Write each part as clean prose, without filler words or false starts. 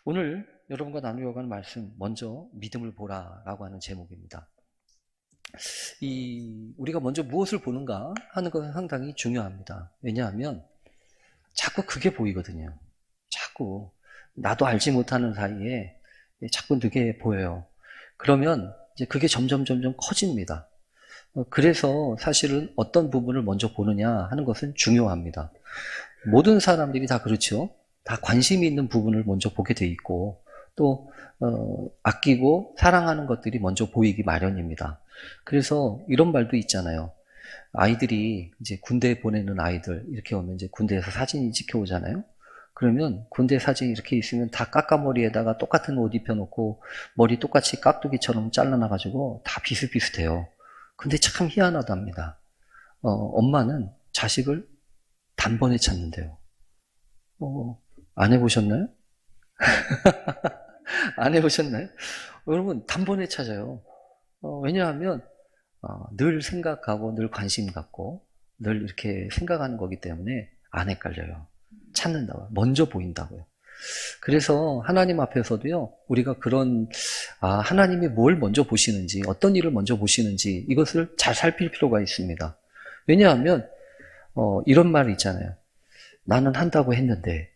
오늘 여러분과 나누려고 하는 말씀, 먼저 믿음을 보라라고 하는 제목입니다. 우리가 먼저 무엇을 보는가 하는 것은 상당히 중요합니다. 왜냐하면 자꾸 그게 보이거든요. 자꾸 나도 알지 못하는 사이에 자꾸 그게 보여요. 그러면 이제 그게 점점 커집니다. 그래서 사실은 어떤 부분을 먼저 보느냐 하는 것은 중요합니다. 모든 사람들이 다 그렇죠. 다 관심이 있는 부분을 먼저 보게 돼 있고 또 아끼고 사랑하는 것들이 먼저 보이기 마련입니다. 그래서 이런 말도 있잖아요. 아이들이 이제 군대에 보내는 아이들 이렇게 오면 이제 군대에서 사진이 찍혀오잖아요. 그러면 군대 사진이 이렇게 있으면 다 까까머리에다가 똑같은 옷 입혀놓고 머리 똑같이 깍두기처럼 잘라놔가지고 다 비슷비슷해요. 근데 참 희한하답니다. 엄마는 자식을 단번에 찾는데요. 안 해보셨나요? 안 해보셨나요? 여러분, 단번에 찾아요. 왜냐하면 늘 생각하고 늘 관심 갖고 늘 이렇게 생각하는 거기 때문에 안 헷갈려요. 찾는다고요. 먼저 보인다고요. 그래서 하나님 앞에서도요, 우리가 그런, 하나님이 뭘 먼저 보시는지, 어떤 일을 먼저 보시는지, 이것을 잘 살필 필요가 있습니다. 왜냐하면, 이런 말이 있잖아요. 나는 한다고 했는데,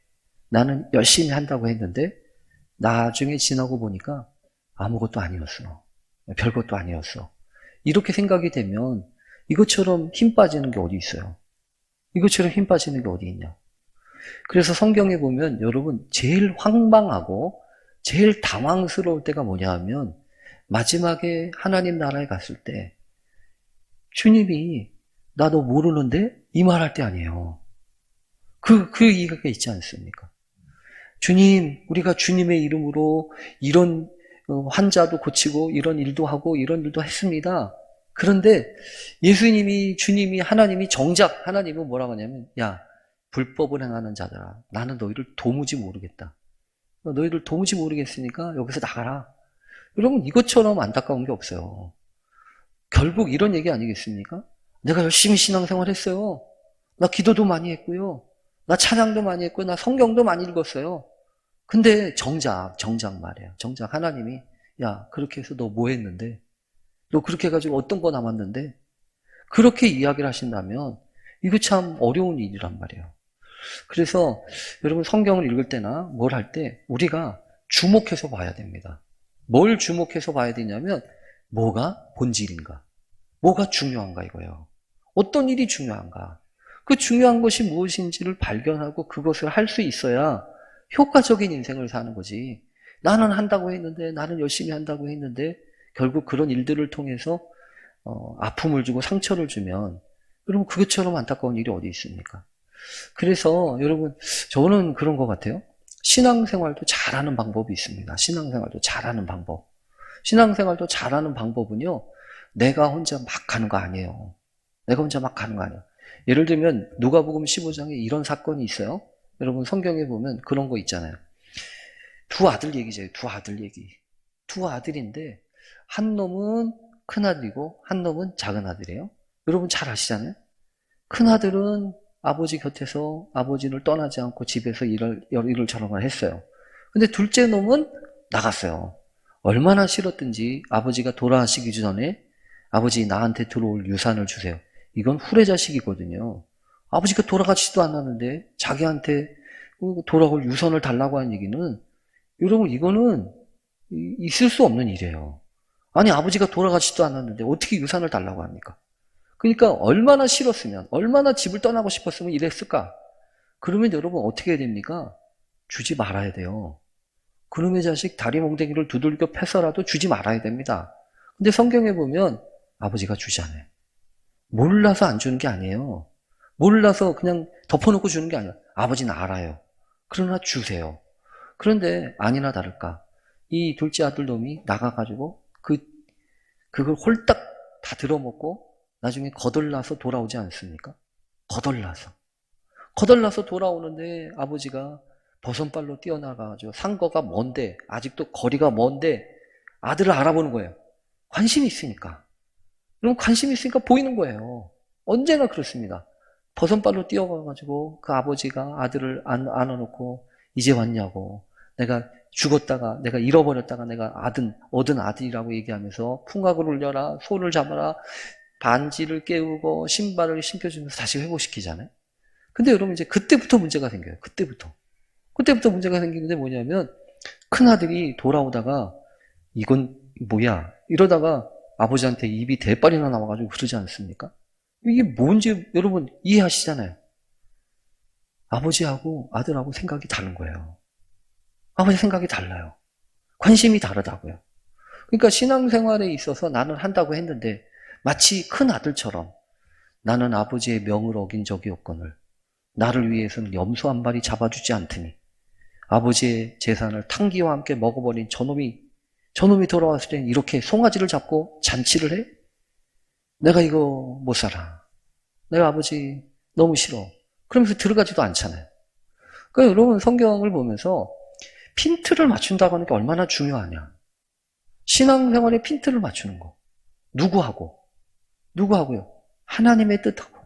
나는 열심히 한다고 했는데, 나중에 지나고 보니까 아무것도 아니었어. 별것도 아니었어. 이렇게 생각이 되면, 이것처럼 힘 빠지는 게 어디 있어요? 이것처럼 힘 빠지는 게 어디 있냐? 그래서 성경에 보면 여러분 제일 황망하고 제일 당황스러울 때가 뭐냐 하면 마지막에 하나님 나라에 갔을 때 주님이 나 너 모르는데? 이 말할 때 아니에요. 그 이야기가 있지 않습니까? 주님, 우리가 주님의 이름으로 이런 환자도 고치고 이런 일도 하고 이런 일도 했습니다. 그런데 예수님이, 주님이, 하나님이 정작 하나님은 뭐라고 하냐면 야, 불법을 행하는 자들아, 나는 너희를 도무지 모르겠다. 너희를 도무지 모르겠으니까 여기서 나가라. 여러분, 이것처럼 안타까운 게 없어요. 결국 이런 얘기 아니겠습니까? 내가 열심히 신앙생활 했어요. 나 기도도 많이 했고요. 나 찬양도 많이 했고요. 나 성경도 많이 읽었어요. 근데 정작 말이에요. 정작 하나님이 야, 그렇게 해서 너 뭐 했는데? 너 그렇게 해가지고 어떤 거 남았는데? 그렇게 이야기를 하신다면 이거 참 어려운 일이란 말이에요. 그래서 여러분 성경을 읽을 때나 뭘 할 때 우리가 주목해서 봐야 됩니다. 뭘 주목해서 봐야 되냐면 뭐가 본질인가? 뭐가 중요한가 이거예요. 어떤 일이 중요한가? 그 중요한 것이 무엇인지를 발견하고 그것을 할 수 있어야 효과적인 인생을 사는 거지. 나는 한다고 했는데 나는 열심히 한다고 했는데 결국 그런 일들을 통해서 아픔을 주고 상처를 주면 여러분 그것처럼 안타까운 일이 어디 있습니까? 그래서 여러분 저는 그런 것 같아요. 신앙생활도 잘하는 방법이 있습니다. 신앙생활도 잘하는 방법. 신앙생활도 잘하는 방법은요. 내가 혼자 막 하는 거 아니에요. 내가 혼자 막 하는 거 아니에요. 예를 들면 누가복음 15장에 이런 사건이 있어요. 여러분 성경에 보면 그런 거 있잖아요. 두 아들 얘기죠. 두 아들 얘기. 두 아들인데 한 놈은 큰 아들이고 한 놈은 작은 아들이에요. 여러분 잘 아시잖아요. 큰 아들은 아버지 곁에서 아버지를 떠나지 않고 집에서 일을 저런 했어요. 근데 둘째 놈은 나갔어요. 얼마나 싫었든지 아버지가 돌아가시기 전에 아버지 나한테 들어올 유산을 주세요. 이건 후레자식이거든요. 아버지가 돌아가지도 않았는데 자기한테 돌아올 유산을 달라고 하는 얘기는 여러분 이거는 있을 수 없는 일이에요. 아니 아버지가 돌아가지도 않았는데 어떻게 유산을 달라고 합니까? 그러니까 얼마나 싫었으면 얼마나 집을 떠나고 싶었으면 이랬을까? 그러면 여러분 어떻게 해야 됩니까? 주지 말아야 돼요. 그놈의 자식 다리 몽댕이를 두들겨 패서라도 주지 말아야 됩니다. 근데 성경에 보면 아버지가 주잖아요. 몰라서 안 주는 게 아니에요. 몰라서 그냥 덮어놓고 주는 게 아니에요. 아버지는 알아요. 그러나 주세요. 그런데 아니나 다를까 이 둘째 아들 놈이 나가가지고 그걸 홀딱 다 들어먹고 나중에 거덜나서 돌아오지 않습니까? 거덜나서 돌아오는데 아버지가 버선발로 뛰어나가가지고 상거가 먼데 아직도 거리가 먼데 아들을 알아보는 거예요. 관심이 있으니까. 그럼 관심이 있으니까 보이는 거예요. 언제나 그렇습니다. 버선발로 뛰어가가지고 그 아버지가 아들을 안아놓고 이제 왔냐고 내가 죽었다가 내가 잃어버렸다가 내가 얻은 아들이라고 얘기하면서 풍악을 울려라, 소를 잡아라, 반지를 깨우고 신발을 신겨주면서 다시 회복시키잖아요. 근데 여러분 이제 그때부터 문제가 생겨요. 그때부터 문제가 생기는데 뭐냐면 큰아들이 돌아오다가 이건 뭐야 이러다가 아버지한테 입이 대빨이나 나와가지고 그러지 않습니까? 이게 뭔지 여러분 이해하시잖아요. 아버지하고 아들하고 생각이 다른 거예요. 아버지 생각이 달라요. 관심이 다르다고요. 그러니까 신앙생활에 있어서 나는 한다고 했는데 마치 큰 아들처럼 나는 아버지의 명을 어긴 적이 없거늘 나를 위해서는 염소 한 마리 잡아주지 않더니 아버지의 재산을 탕기와 함께 먹어버린 저놈이 돌아왔을 때 이렇게 송아지를 잡고 잔치를 해? 내가 이거 못 살아. 내가 아버지 너무 싫어. 그러면서 들어가지도 않잖아요. 그러니까 여러분 성경을 보면서 핀트를 맞춘다고 하는 게 얼마나 중요하냐. 신앙생활에 핀트를 맞추는 거. 누구하고요? 하나님의 뜻하고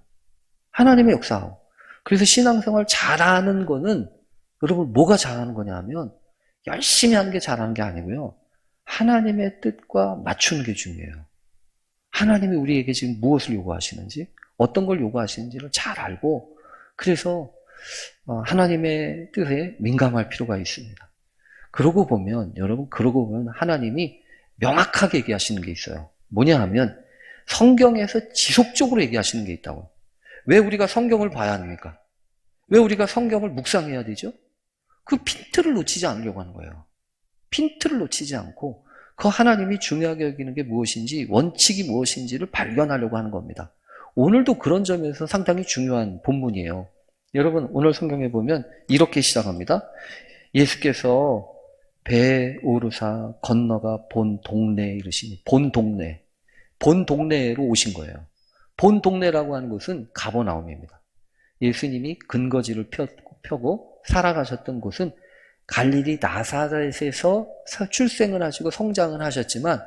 하나님의 역사하고. 그래서 신앙생활 잘하는 거는 여러분 뭐가 잘하는 거냐 하면 열심히 하는 게 잘하는 게 아니고요. 하나님의 뜻과 맞추는 게 중요해요. 하나님이 우리에게 지금 무엇을 요구하시는지 어떤 걸 요구하시는지를 잘 알고 그래서 하나님의 뜻에 민감할 필요가 있습니다. 그러고 보면 하나님이 명확하게 얘기하시는 게 있어요. 뭐냐 하면 성경에서 지속적으로 얘기하시는 게 있다고요. 왜 우리가 성경을 봐야 합니까? 왜 우리가 성경을 묵상해야 되죠? 그 핀트를 놓치지 않으려고 하는 거예요. 핀트를 놓치지 않고 그 하나님이 중요하게 여기는 게 무엇인지 원칙이 무엇인지를 발견하려고 하는 겁니다. 오늘도 그런 점에서 상당히 중요한 본문이에요. 여러분 오늘 성경에 보면 이렇게 시작합니다. 예수께서 배에 오르사 건너가 본 동네에 이르시니 본 동네로 오신 거예요. 본 동네라고 하는 곳은 가버나움입니다. 예수님이 근거지를 펴고 살아가셨던 곳은 갈릴리 나사렛에서 출생을 하시고 성장을 하셨지만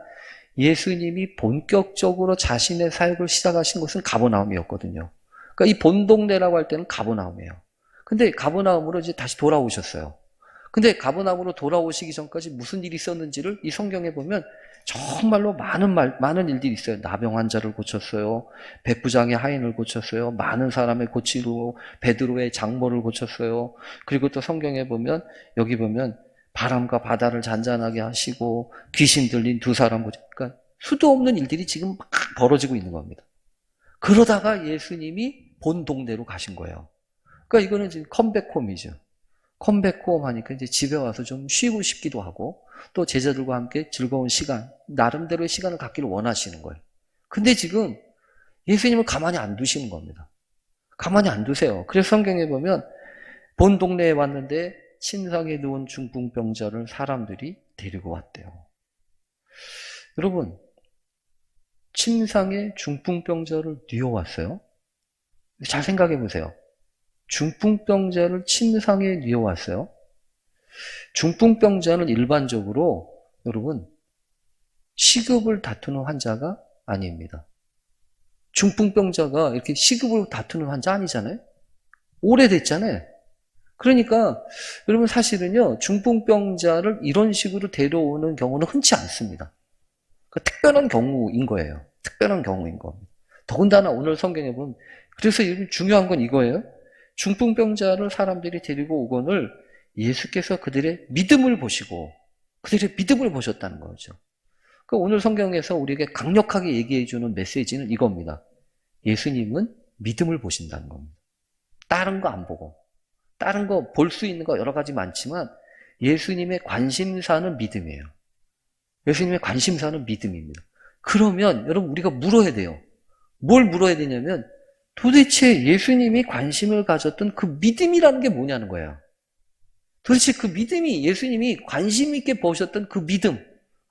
예수님이 본격적으로 자신의 사역을 시작하신 곳은 가버나움이었거든요. 그러니까 이 본 동네라고 할 때는 가버나움이에요. 근데 가버나움으로 이제 다시 돌아오셨어요. 근데 가버나움으로 돌아오시기 전까지 무슨 일이 있었는지를 이 성경에 보면 정말로 많은 일들이 있어요. 나병 환자를 고쳤어요. 백부장의 하인을 고쳤어요. 많은 사람을 고치고 베드로의 장모를 고쳤어요. 그리고 또 성경에 보면 여기 보면 바람과 바다를 잔잔하게 하시고 귀신 들린 두 사람 그러니까 수도 없는 일들이 지금 막 벌어지고 있는 겁니다. 그러다가 예수님이 본 동네로 가신 거예요. 그러니까 이거는 지금 컴백홈이죠. 컴백홈 하니까 이제 집에 와서 좀 쉬고 싶기도 하고 또 제자들과 함께 즐거운 시간, 나름대로의 시간을 갖기를 원하시는 거예요. 근데 지금 예수님을 가만히 안 두시는 겁니다. 가만히 안 두세요. 그래서 성경에 보면 본 동네에 왔는데 침상에 누운 중풍병자를 사람들이 데리고 왔대요. 여러분, 침상에 중풍병자를 뉘어왔어요. 잘 생각해 보세요. 중풍병자를 침상에 뉘어왔어요. 중풍병자는 일반적으로 여러분 시급을 다투는 환자가 아닙니다. 중풍병자가 이렇게 시급을 다투는 환자 아니잖아요. 오래됐잖아요. 그러니까 여러분 사실은요 중풍병자를 이런 식으로 데려오는 경우는 흔치 않습니다. 그 특별한 경우인 거예요. 특별한 경우인 겁니다. 더군다나 오늘 성경에 보면 그래서 중요한 건 이거예요. 중풍병자를 사람들이 데리고 오거늘 예수께서 그들의 믿음을 보시고 그들의 믿음을 보셨다는 거죠. 그러니까 오늘 성경에서 우리에게 강력하게 얘기해 주는 메시지는 이겁니다. 예수님은 믿음을 보신다는 겁니다. 다른 거 안 보고 다른 거 볼 수 있는 거 여러 가지 많지만 예수님의 관심사는 믿음이에요. 예수님의 관심사는 믿음입니다. 그러면 여러분 우리가 물어야 돼요. 뭘 물어야 되냐면 도대체 예수님이 관심을 가졌던 그 믿음이라는 게 뭐냐는 거예요. 도대체 그 믿음이 예수님이 관심 있게 보셨던 그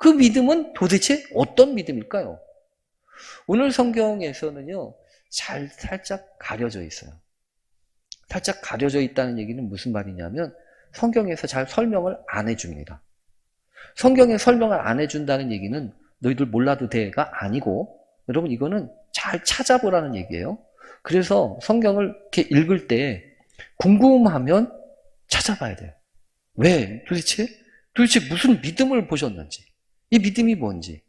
믿음은 도대체 어떤 믿음일까요? 오늘 성경에서는요, 살짝 가려져 있어요. 살짝 가려져 있다는 얘기는 무슨 말이냐면 성경에서 잘 설명을 안 해줍니다. 성경에 설명을 안 해준다는 얘기는 너희들 몰라도 돼가 아니고 여러분 이거는 잘 찾아보라는 얘기예요. 그래서 성경을 이렇게 읽을 때 궁금하면 찾아봐야 돼요. 왜? 도대체 도대체 무슨 믿음을 보셨는지, 이 믿음이 뭔지.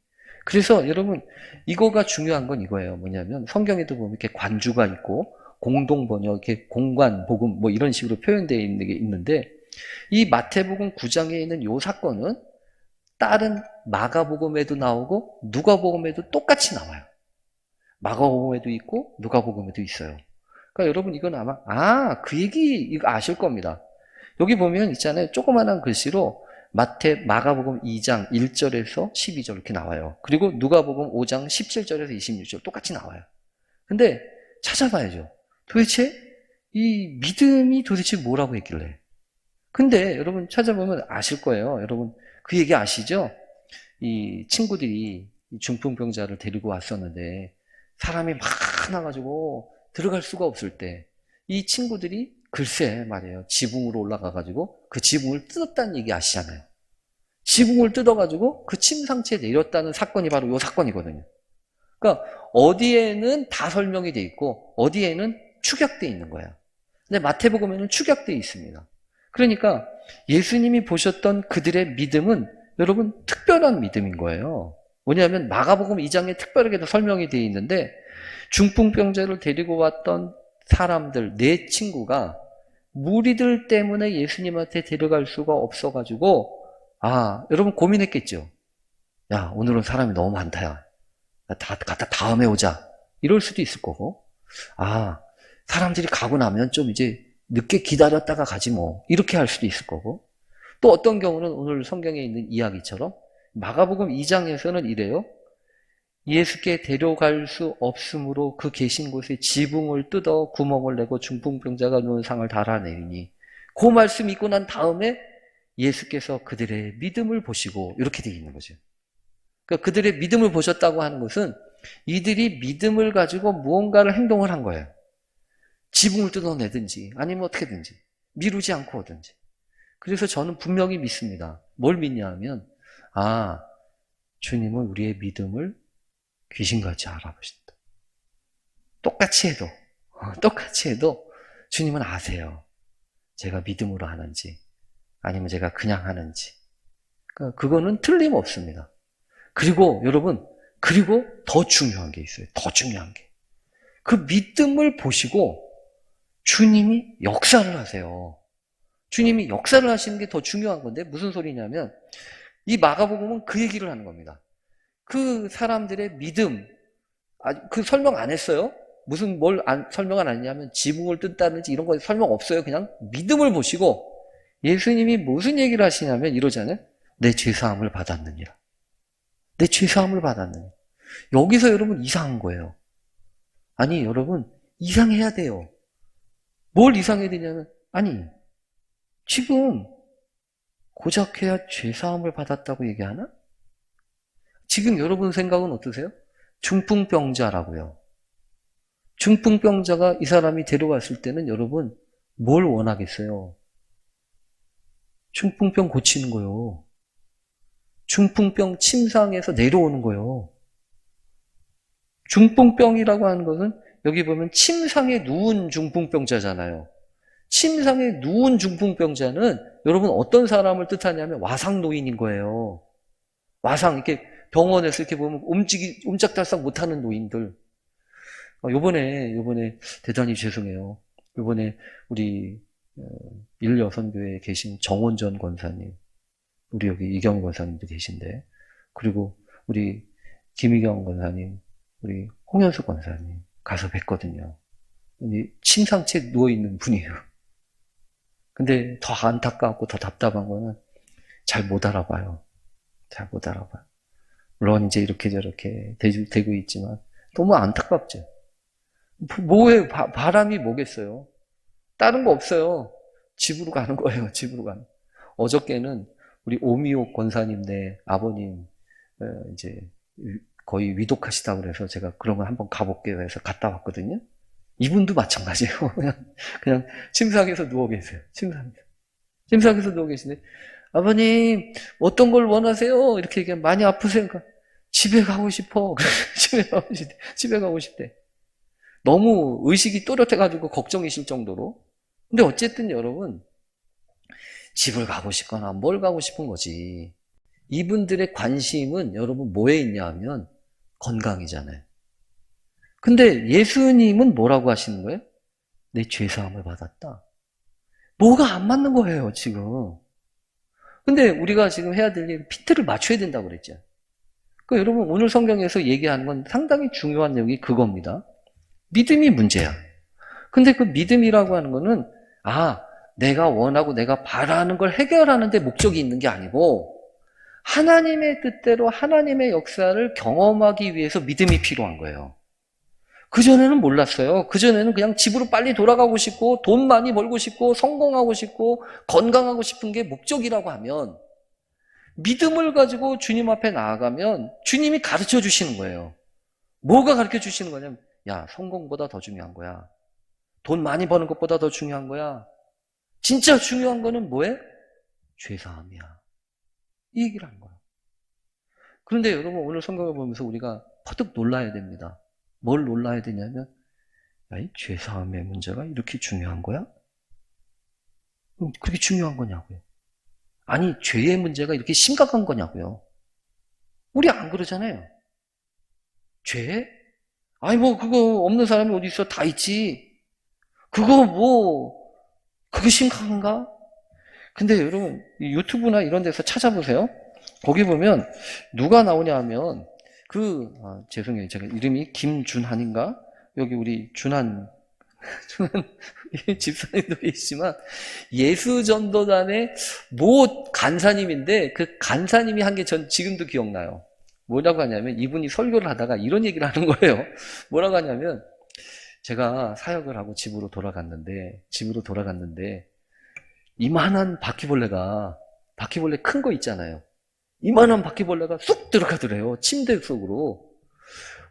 그래서 여러분, 이거가 중요한 건 이거예요. 뭐냐면 성경에도 보면 이렇게 관주가 있고 공동 번역, 이렇게 공관, 복음 뭐 이런 식으로 표현되어 있는 게 있는데, 이 마태복음 9장에 있는 이 사건은 다른 마가복음에도 나오고 누가복음에도 똑같이 나와요. 마가복음에도 있고 누가복음에도 있어요. 그러니까 여러분 이건 아마 그 얘기 이거 아실 겁니다. 여기 보면 있잖아요. 조그만한 글씨로 마가복음 2장 1절에서 12절 이렇게 나와요. 그리고 누가복음 5장 17절에서 26절 똑같이 나와요. 근데 찾아봐야죠. 도대체 이 믿음이 도대체 뭐라고 했길래. 근데 여러분 찾아보면 아실 거예요. 여러분 그 얘기 아시죠? 이 친구들이 중풍병자를 데리고 왔었는데 사람이 많아가지고 들어갈 수가 없을 때 이 친구들이 글쎄 말이에요. 지붕으로 올라가가지고 그 지붕을 뜯었다는 얘기 아시잖아요. 지붕을 뜯어가지고 그 침상체에 내렸다는 사건이 바로 이 사건이거든요. 그러니까 어디에는 다 설명이 돼 있고 어디에는 축약돼 있는 거예요. 근데 마태복음에는 축약돼 있습니다. 그러니까 예수님이 보셨던 그들의 믿음은 여러분 특별한 믿음인 거예요. 뭐냐면 마가복음 2장에 특별하게 설명이 되어 있는데 중풍병자를 데리고 왔던 사람들, 네 친구가 무리들 때문에 예수님한테 데려갈 수가 없어가지고 여러분 고민했겠죠. 야, 오늘은 사람이 너무 많다. 야. 갖다 다음에 오자. 이럴 수도 있을 거고. 사람들이 가고 나면 좀 이제 늦게 기다렸다가 가지 뭐. 이렇게 할 수도 있을 거고. 또 어떤 경우는 오늘 성경에 있는 이야기처럼 마가복음 2장에서는 이래요. 예수께 데려갈 수 없으므로 그 계신 곳에 지붕을 뜯어 구멍을 내고 중풍병자가 누운 상을 달아내리니 그 말씀 읽고 난 다음에 예수께서 그들의 믿음을 보시고 이렇게 되어 있는 거죠. 그러니까 그들의 믿음을 보셨다고 하는 것은 이들이 믿음을 가지고 무언가를 행동을 한 거예요. 지붕을 뜯어내든지 아니면 어떻게든지 미루지 않고 오든지. 그래서 저는 분명히 믿습니다. 뭘 믿냐 하면 주님은 우리의 믿음을 귀신같이 알아보신다. 똑같이 해도 주님은 아세요. 제가 믿음으로 하는지 아니면 제가 그냥 하는지. 그러니까 그거는 틀림없습니다. 그리고 여러분, 더 중요한 게 있어요. 더 중요한 게. 그 믿음을 보시고 주님이 역사를 하세요. 주님이 역사를 하시는 게 더 중요한 건데 무슨 소리냐면 이 마가복음은 그 얘기를 하는 겁니다. 그 사람들의 믿음, 그 설명 안 했어요. 무슨 설명 안 했냐면 지붕을 뜯다든지 이런 거 설명 없어요. 그냥 믿음을 보시고 예수님이 무슨 얘기를 하시냐면 이러잖아요. 내 죄사함을 받았느니라. 내 죄사함을 받았느니라. 여기서 여러분 이상한 거예요. 아니 여러분 이상해야 돼요. 뭘 이상해야 되냐면 지금 고작 해야 죄사함을 받았다고 얘기하나? 지금 여러분 생각은 어떠세요? 중풍병자라고요. 중풍병자가 이 사람이 데려왔을 때는 여러분 뭘 원하겠어요? 중풍병 고치는 거요. 중풍병 침상에서 내려오는 거요. 중풍병이라고 하는 것은 여기 보면 침상에 누운 중풍병자잖아요. 침상에 누운 중풍병자는 여러분 어떤 사람을 뜻하냐면 와상노인인 거예요. 이렇게 병원에서 이렇게 보면 옴짝달싹 못하는 노인들. 요번에 대단히 죄송해요. 요번에 우리 일여선교회에 계신 정원전 권사님, 우리 여기 이경 권사님도 계신데, 그리고 우리 김희경 권사님, 우리 홍현수 권사님 가서 뵀거든요. 침상채 누워있는 분이에요. 근데 더 안타깝고 더 답답한 거는 잘 못 알아봐요. 물론 이제 이렇게 저렇게 되고 있지만 너무 안타깝죠. 뭐에 바람이 뭐겠어요? 다른 거 없어요. 집으로 가는 거예요. 어저께는 우리 오미옥 권사님네 아버님 이제 거의 위독하시다고 그래서 제가 그런 걸 한번 가볼게요 해서 갔다 왔거든요. 이분도 마찬가지예요. 그냥 침상에서 누워 계세요. 침상에서 누워 계시는데 아버님 어떤 걸 원하세요? 이렇게 얘기하면 많이 아프세요? 그러니까 집에 가고 싶어. 집에 가고 싶대. 너무 의식이 또렷해가지고 걱정이실 정도로. 근데 어쨌든 여러분 집을 가고 싶거나 뭘 가고 싶은 거지. 이분들의 관심은 여러분 뭐에 있냐 하면 건강이잖아요. 근데 예수님은 뭐라고 하시는 거예요? 내 죄사함을 받았다. 뭐가 안 맞는 거예요, 지금. 근데 우리가 지금 해야 될 일은 피트를 맞춰야 된다고 그랬죠. 그 여러분 오늘 성경에서 얘기하는 건 상당히 중요한 내용이 그겁니다. 믿음이 문제야. 근데 그 믿음이라고 하는 거는 내가 원하고 내가 바라는 걸 해결하는 데 목적이 있는 게 아니고 하나님의 뜻대로 하나님의 역사를 경험하기 위해서 믿음이 필요한 거예요. 그전에는 몰랐어요. 그전에는 그냥 집으로 빨리 돌아가고 싶고 돈 많이 벌고 싶고 성공하고 싶고 건강하고 싶은 게 목적이라고 하면 믿음을 가지고 주님 앞에 나아가면 주님이 가르쳐 주시는 거예요. 뭐가 가르쳐 주시는 거냐면 야, 성공보다 더 중요한 거야. 돈 많이 버는 것보다 더 중요한 거야. 진짜 중요한 거는 뭐예요? 죄사함이야. 이 얘기를 하는 거예요. 그런데 여러분 오늘 성경을 보면서 우리가 퍼뜩 놀라야 됩니다. 뭘 놀라야 되냐면 이 죄사함의 문제가 이렇게 중요한 거야? 그렇게 중요한 거냐고요. 아니 죄의 문제가 이렇게 심각한 거냐고요. 우리 안 그러잖아요. 죄? 아니 뭐 그거 없는 사람이 어디 있어? 다 있지. 그게 심각한가? 근데 여러분 유튜브나 이런 데서 찾아보세요. 거기 보면 누가 나오냐 하면 죄송해요. 제가 이름이 김준한인가? 여기 우리 준한 집사님도 계시지만 예수전도단의 모 간사님인데 그 간사님이 한 게 전 지금도 기억나요. 뭐라고 하냐면 이분이 설교를 하다가 이런 얘기를 하는 거예요. 뭐라고 하냐면 제가 사역을 하고 집으로 돌아갔는데 이만한 바퀴벌레 큰 거 있잖아요. 이만한 바퀴벌레가 쑥 들어가더래요. 침대 속으로.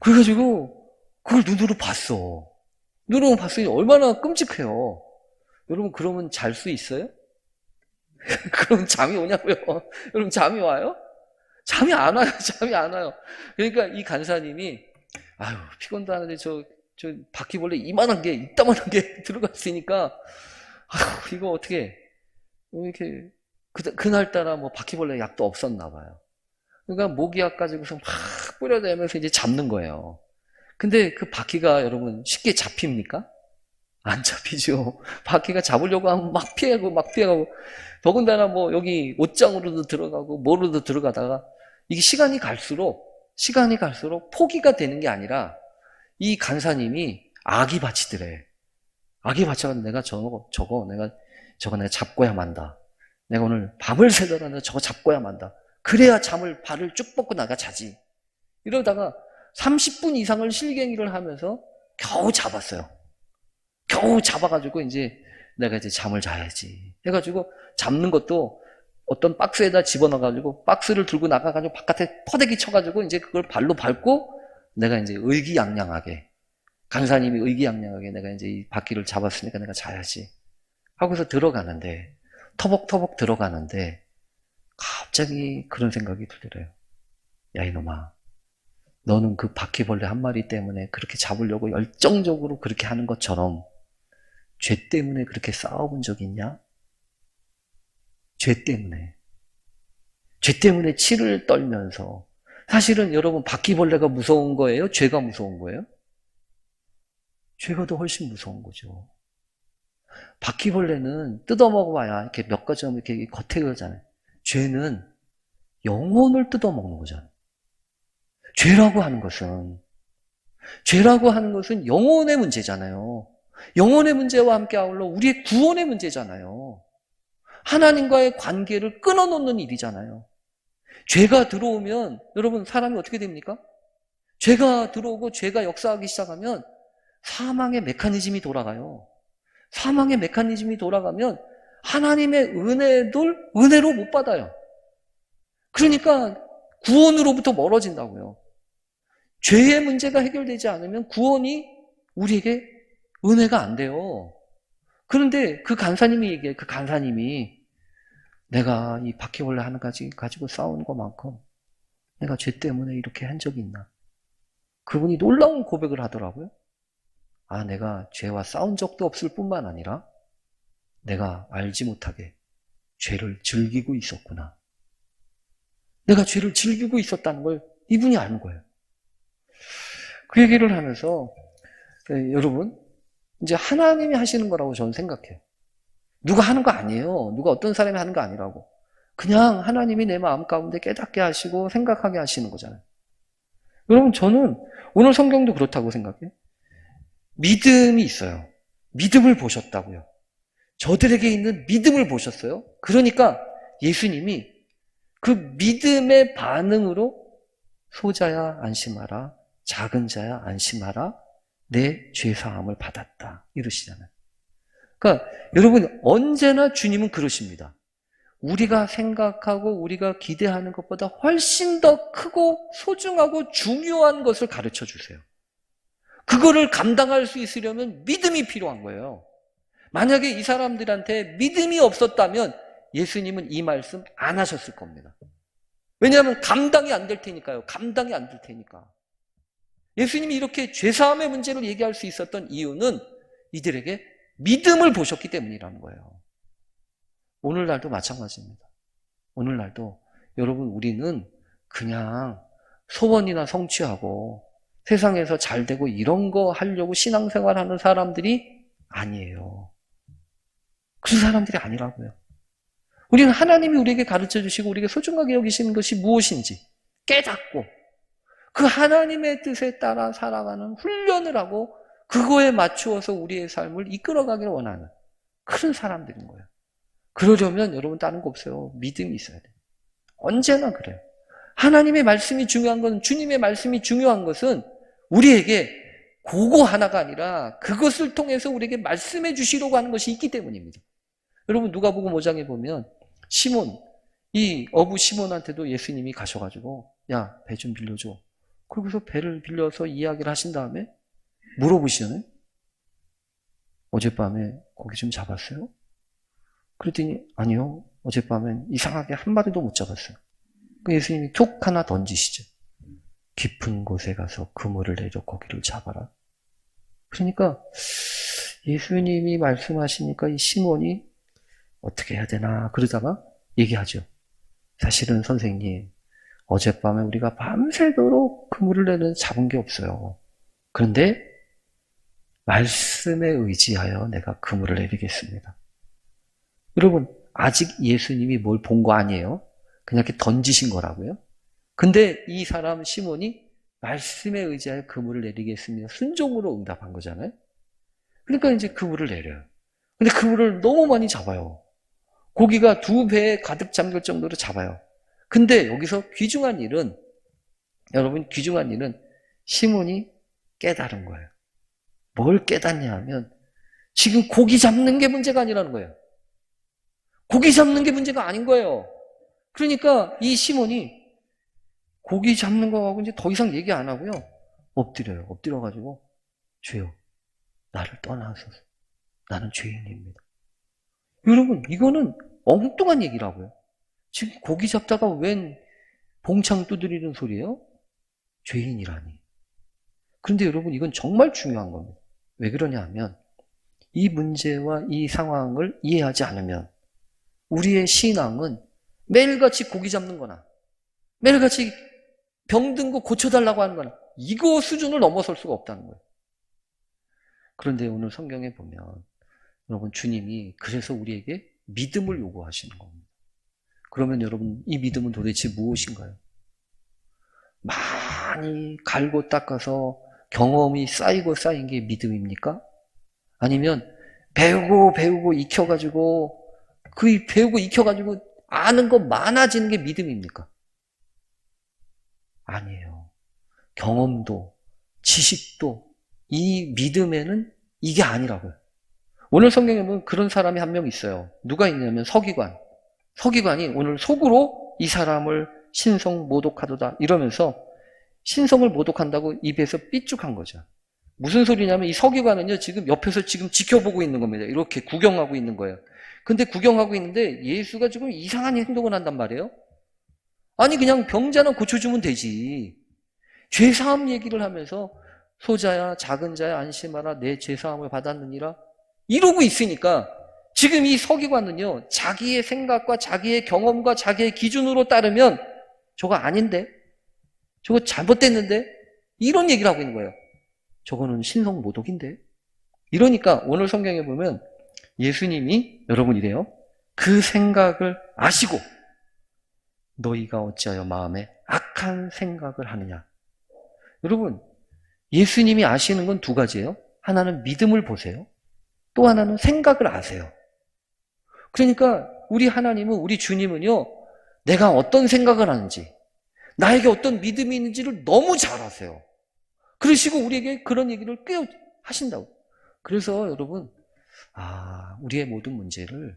그래가지고 그걸 눈으로 봤어. 눈으로 봤으니 얼마나 끔찍해요. 여러분 그러면 잘 수 있어요? 그럼 잠이 오냐고요? 여러분 잠이 와요? 잠이 안 와요. 잠이 안 와요. 그러니까 이 간사님이 피곤도 하는데 저 바퀴벌레 이따만한 게 들어갔으니까 이거 어떻게 이렇게 그날따라 뭐 바퀴벌레 약도 없었나 봐요. 그러니까 모기약 가지고서 막 뿌려대면서 이제 잡는 거예요. 근데 그 바퀴가 여러분 쉽게 잡힙니까? 안 잡히죠. 바퀴가 잡으려고 하면 막 피해가고 더군다나 뭐 여기 옷장으로도 들어가고 뭐로도 들어가다가 이게 시간이 갈수록 포기가 되는 게 아니라 이 간사님이 악이 바치더래. 악이 바쳐가지고 내가 저거 내가 잡고야 만다. 내가 오늘 밤을 새더라도 저거 잡고야 만다. 그래야 발을 쭉 뻗고 나가 자지. 이러다가 30분 이상을 실갱이를 하면서 겨우 잡았어요. 겨우 잡아가지고 이제 내가 이제 잠을 자야지. 해가지고 잡는 것도 어떤 박스에다 집어넣어가지고 박스를 들고 나가가지고 바깥에 퍼대기 쳐가지고 이제 그걸 발로 밟고 내가 이제 간사님이 의기양양하게 내가 이제 이 바퀴를 잡았으니까 내가 자야지. 하고서 들어가는데 터벅터벅 들어가는데 갑자기 그런 생각이 들더래요. 야 이놈아, 너는 그 바퀴벌레 한 마리 때문에 그렇게 잡으려고 열정적으로 그렇게 하는 것처럼 죄 때문에 그렇게 싸워본 적 있냐? 죄 때문에 치를 떨면서 사실은 여러분 바퀴벌레가 무서운 거예요? 죄가 무서운 거예요? 죄가 더 훨씬 무서운 거죠. 바퀴벌레는 뜯어먹어봐야 이렇게 몇 가지 이렇게 겉에 그러잖아요. 죄는 영혼을 뜯어먹는 거잖아요. 죄라고 하는 것은 영혼의 문제잖아요. 영혼의 문제와 함께 아울러 우리의 구원의 문제잖아요. 하나님과의 관계를 끊어놓는 일이잖아요. 죄가 들어오면 여러분 사람이 어떻게 됩니까? 죄가 들어오고 죄가 역사하기 시작하면 사망의 메커니즘이 돌아가요. 사망의 메커니즘이 돌아가면 하나님의 은혜로 못 받아요. 그러니까 구원으로부터 멀어진다고요. 죄의 문제가 해결되지 않으면 구원이 우리에게 은혜가 안 돼요. 그런데 그 간사님이 내가 이 바퀴벌레 하나 가지고 싸우는 것만큼 내가 죄 때문에 이렇게 한 적이 있나? 그분이 놀라운 고백을 하더라고요. 내가 죄와 싸운 적도 없을 뿐만 아니라 내가 알지 못하게 죄를 즐기고 있었구나. 내가 죄를 즐기고 있었다는 걸 이분이 아는 거예요. 그 얘기를 하면서 여러분, 이제 하나님이 하시는 거라고 저는 생각해요. 누가 하는 거 아니에요. 누가 어떤 사람이 하는 거 아니라고. 그냥 하나님이 내 마음 가운데 깨닫게 하시고 생각하게 하시는 거잖아요. 여러분, 저는 오늘 성경도 그렇다고 생각해요. 믿음이 있어요. 믿음을 보셨다고요. 저들에게 있는 믿음을 보셨어요. 그러니까 예수님이 그 믿음의 반응으로 소자야 안심하라, 작은 자야 안심하라, 내 죄사함을 받았다 이러시잖아요. 그러니까 여러분, 언제나 주님은 그러십니다. 우리가 생각하고 우리가 기대하는 것보다 훨씬 더 크고 소중하고 중요한 것을 가르쳐 주세요. 그거를 감당할 수 있으려면 믿음이 필요한 거예요. 만약에 이 사람들한테 믿음이 없었다면 예수님은 이 말씀 안 하셨을 겁니다. 왜냐하면 감당이 안 될 테니까요. 감당이 안 될 테니까. 예수님이 이렇게 죄사함의 문제를 얘기할 수 있었던 이유는 이들에게 믿음을 보셨기 때문이라는 거예요. 오늘날도 마찬가지입니다. 오늘날도 여러분, 우리는 그냥 소원이나 성취하고 세상에서 잘 되고 이런 거 하려고 신앙생활하는 사람들이 아니에요. 그런 사람들이 아니라고요. 우리는 하나님이 우리에게 가르쳐 주시고 우리에게 소중하게 여기시는 것이 무엇인지 깨닫고 그 하나님의 뜻에 따라 살아가는 훈련을 하고 그거에 맞추어서 우리의 삶을 이끌어가기를 원하는 그런 사람들인 거예요. 그러려면 여러분 다른 거 없어요. 믿음이 있어야 돼요. 언제나 그래요. 하나님의 말씀이 중요한 건, 주님의 말씀이 중요한 것은 우리에게 그거 하나가 아니라 그것을 통해서 우리에게 말씀해 주시려고 하는 것이 있기 때문입니다. 여러분, 누가복음 5장에 보면 시몬, 이 어부 시몬한테도 예수님이 가셔가지고 야, 배 좀 빌려줘. 그러고서 배를 빌려서 이야기를 하신 다음에 물어보시잖아요. 어젯밤에 고기 좀 잡았어요? 그랬더니 아니요, 어젯밤엔 이상하게 한 마리도 못 잡았어요. 그 예수님이 톡 하나 던지시죠. 깊은 곳에 가서 그물을 내려 고기를 잡아라. 그러니까 예수님이 말씀하시니까 이 시몬이 어떻게 해야 되나 그러다가 얘기하죠. 사실은 선생님, 어젯밤에 우리가 밤새도록 그물을 내려 잡은 게 없어요. 그런데 말씀에 의지하여 내가 그물을 내리겠습니다. 여러분, 아직 예수님이 뭘 본 거 아니에요? 그냥 이렇게 던지신 거라고요. 근데 이 사람 시몬이 말씀에 의지하여 그물을 내리겠습니다. 순종으로 응답한 거잖아요. 그러니까 이제 그물을 내려요. 근데 그물을 너무 많이 잡아요. 고기가 2배에 가득 잠길 정도로 잡아요. 근데 여기서 귀중한 일은, 여러분, 귀중한 일은 시몬이 깨달은 거예요. 뭘 깨닫냐 하면 지금 고기 잡는 게 문제가 아니라는 거예요. 고기 잡는 게 문제가 아닌 거예요. 그러니까 이 시몬이 고기 잡는 거하고 이제 더 이상 얘기 안 하고요. 엎드려요. 엎드려가지고 주여, 나를 떠나소서. 나는 죄인입니다. 여러분, 이거는 엉뚱한 얘기라고요. 지금 고기 잡다가 웬 봉창 두드리는 소리예요? 죄인이라니. 그런데 여러분, 이건 정말 중요한 겁니다. 왜 그러냐 하면 이 문제와 이 상황을 이해하지 않으면 우리의 신앙은 매일같이 고기 잡는 거나 매일같이 병든 거 고쳐달라고 하는 거나 이거 수준을 넘어설 수가 없다는 거예요. 그런데 오늘 성경에 보면 여러분, 주님이 그래서 우리에게 믿음을 요구하시는 겁니다. 그러면 여러분, 이 믿음은 도대체 무엇인가요? 많이 갈고 닦아서 경험이 쌓이고 쌓인 게 믿음입니까? 아니면 배우고 익혀가지고 배우고 익혀가지고 아는 거 많아지는 게 믿음입니까? 아니에요. 경험도 지식도 이 믿음에는 이게 아니라고요. 오늘 성경에 보면 그런 사람이 한 명 있어요. 누가 있냐면 서기관. 서기관이 오늘 속으로 이 사람을 신성 모독하도다 이러면서 신성을 모독한다고 입에서 삐죽한 거죠. 무슨 소리냐면 이 서기관은요, 지금 옆에서 지금 지켜보고 있는 겁니다. 이렇게 구경하고 있는 거예요. 근데 구경하고 있는데 예수가 지금 이상한 행동을 한단 말이에요. 아니, 그냥 병자는 고쳐주면 되지. 죄사함 얘기를 하면서 소자야 작은 자야 안심하라 내 죄사함을 받았느니라 이러고 있으니까 지금 이 서기관은요, 자기의 생각과 자기의 경험과 자기의 기준으로 따르면 저거 아닌데? 저거 잘못됐는데? 이런 얘기를 하고 있는 거예요. 저거는 신성모독인데? 이러니까 오늘 성경에 보면 예수님이 여러분 이래요. 그 생각을 아시고 너희가 어찌하여 마음에 악한 생각을 하느냐. 여러분, 예수님이 아시는 건 두 가지예요. 하나는 믿음을 보세요. 또 하나는 생각을 아세요. 그러니까 우리 하나님은, 우리 주님은요, 내가 어떤 생각을 하는지, 나에게 어떤 믿음이 있는지를 너무 잘 아세요. 그러시고 우리에게 그런 얘기를 꽤 하신다고. 그래서 여러분, 우리의 모든 문제를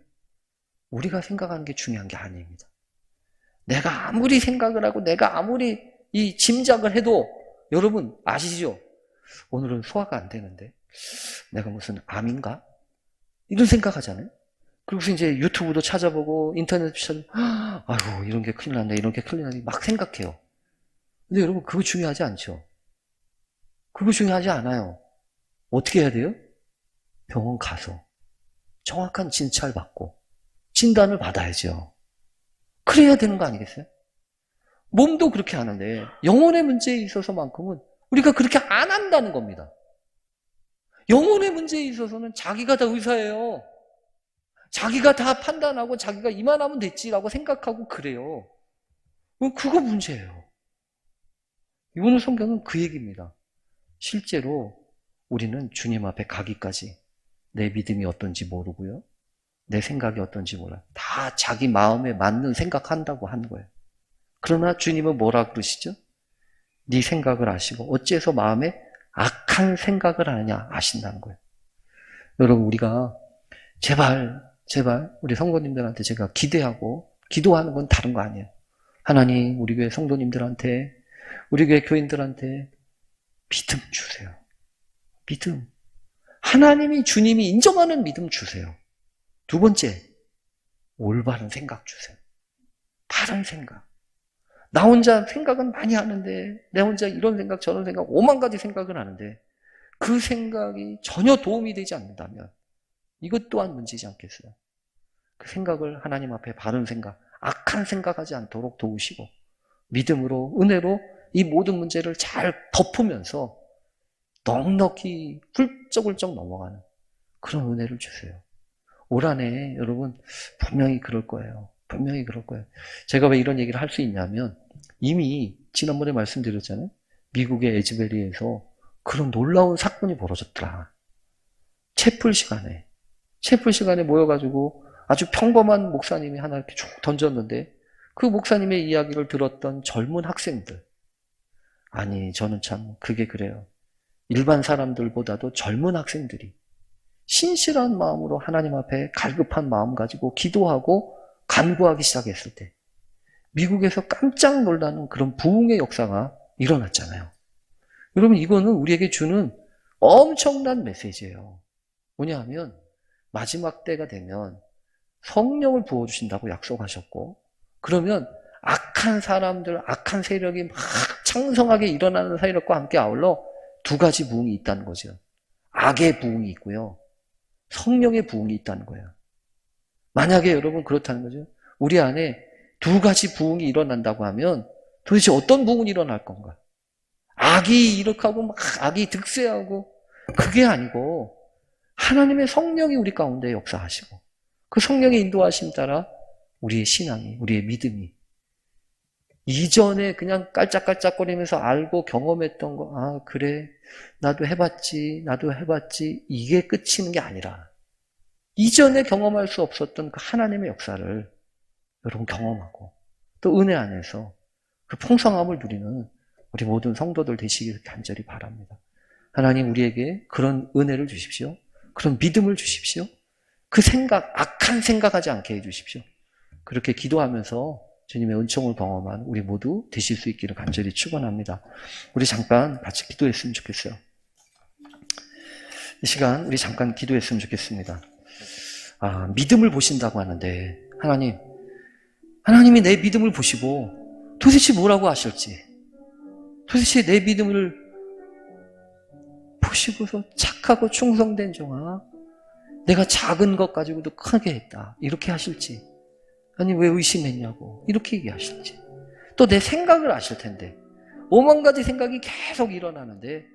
우리가 생각하는 게 중요한 게 아닙니다. 내가 아무리 생각을 하고 내가 아무리 이 짐작을 해도 여러분 아시죠? 오늘은 소화가 안 되는데 내가 무슨 암인가? 이런 생각하잖아요. 그리고서 이제 유튜브도 찾아보고 인터넷도 찾아보고 아이고 이런 게 큰일 났네, 이런 게 큰일 났네 막 생각해요. 근데 여러분 그거 중요하지 않죠? 그거 중요하지 않아요. 어떻게 해야 돼요? 병원 가서 정확한 진찰 받고 진단을 받아야죠. 그래야 되는 거 아니겠어요? 몸도 그렇게 하는데 영혼의 문제에 있어서만큼은 우리가 그렇게 안 한다는 겁니다. 영혼의 문제에 있어서는 자기가 다 의사예요. 자기가 다 판단하고 자기가 이만하면 됐지라고 생각하고 그래요. 그거 문제예요. 오늘 성경은 그 얘기입니다. 실제로 우리는 주님 앞에 가기까지 내 믿음이 어떤지 모르고요. 내 생각이 어떤지 몰라요. 다 자기 마음에 맞는 생각한다고 하는 거예요. 그러나 주님은 뭐라 그러시죠? 네 생각을 아시고 어째서 마음에 악한 생각을 하느냐 아신다는 거예요. 여러분 우리가 제발 우리 성도님들한테 제가 기대하고 기도하는 건 다른 거 아니에요. 하나님 우리 교회 성도님들한테 우리 교회 교인들한테 믿음 주세요. 믿음. 하나님이 주님이 인정하는 믿음 주세요. 두 번째, 올바른 생각 주세요. 바른 생각. 나 혼자 생각은 많이 하는데 내 혼자 이런 생각 저런 생각 5만 가지 생각을 하는데 그 생각이 전혀 도움이 되지 않는다면 이것 또한 문제지 않겠어요? 그 생각을 하나님 앞에 바른 생각, 악한 생각하지 않도록 도우시고 믿음으로, 은혜로 이 모든 문제를 잘 덮으면서 넉넉히 훌쩍훌쩍 넘어가는 그런 은혜를 주세요. 올 한해 여러분 분명히 그럴 거예요. 분명히 그럴 거예요. 제가 왜 이런 얘기를 할 수 있냐면 이미 지난번에 말씀드렸잖아요. 미국의 에즈베리에서 그런 놀라운 사건이 벌어졌더라. 채플 시간에 모여가지고 아주 평범한 목사님이 하나 이렇게 쭉 던졌는데 그 목사님의 이야기를 들었던 젊은 학생들. 아니 저는 참 그게 그래요. 일반 사람들보다도 젊은 학생들이 신실한 마음으로 하나님 앞에 갈급한 마음 가지고 기도하고 간구하기 시작했을 때 미국에서 깜짝 놀라는 그런 부흥의 역사가 일어났잖아요. 여러분 이거는 우리에게 주는 엄청난 메시지예요. 뭐냐 하면 마지막 때가 되면 성령을 부어주신다고 약속하셨고 그러면 악한 사람들, 악한 세력이 막 창성하게 일어나는 세력과 함께 아울러 두 가지 부흥이 있다는 거죠. 악의 부흥이 있고요. 성령의 부흥이 있다는 거예요. 만약에 여러분 그렇다는 거죠. 우리 안에 두 가지 부흥이 일어난다고 하면 도대체 어떤 부흥이 일어날 건가? 악이 이렇게하고 막 악이 득세하고 그게 아니고 하나님의 성령이 우리 가운데 역사하시고 그 성령의 인도하심 따라 우리의 신앙이, 우리의 믿음이 이전에 그냥 깔짝깔짝거리면서 알고 경험했던 거, 그래, 나도 해봤지, 이게 끝이는 게 아니라 이전에 경험할 수 없었던 그 하나님의 역사를 여러분 경험하고 또 은혜 안에서 그 풍성함을 누리는 우리 모든 성도들 되시길 간절히 바랍니다. 하나님 우리에게 그런 은혜를 주십시오. 그런 믿음을 주십시오. 그 생각, 악한 생각하지 않게 해주십시오. 그렇게 기도하면서 주님의 은총을 경험한 우리 모두 되실 수 있기를 간절히 축원합니다. 우리 잠깐 같이 기도했으면 좋겠어요. 이 시간 우리 잠깐 기도했으면 좋겠습니다. 믿음을 보신다고 하는데 하나님이 내 믿음을 보시고 도대체 뭐라고 하실지 도대체 내 믿음을 보시고서 착하고 충성된 종아 내가 작은 것 가지고도 크게 했다. 이렇게 하실지. 아니, 왜 의심했냐고. 이렇게 얘기하실지. 또 내 생각을 아실 텐데. 5만 가지 생각이 계속 일어나는데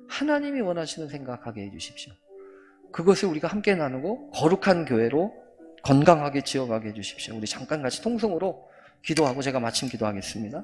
하나님이 원하시는 생각하게 해주십시오. 그것을 우리가 함께 나누고 거룩한 교회로 건강하게 지어가게 해주십시오. 우리 잠깐 같이 통성으로 기도하고 제가 마침 기도하겠습니다.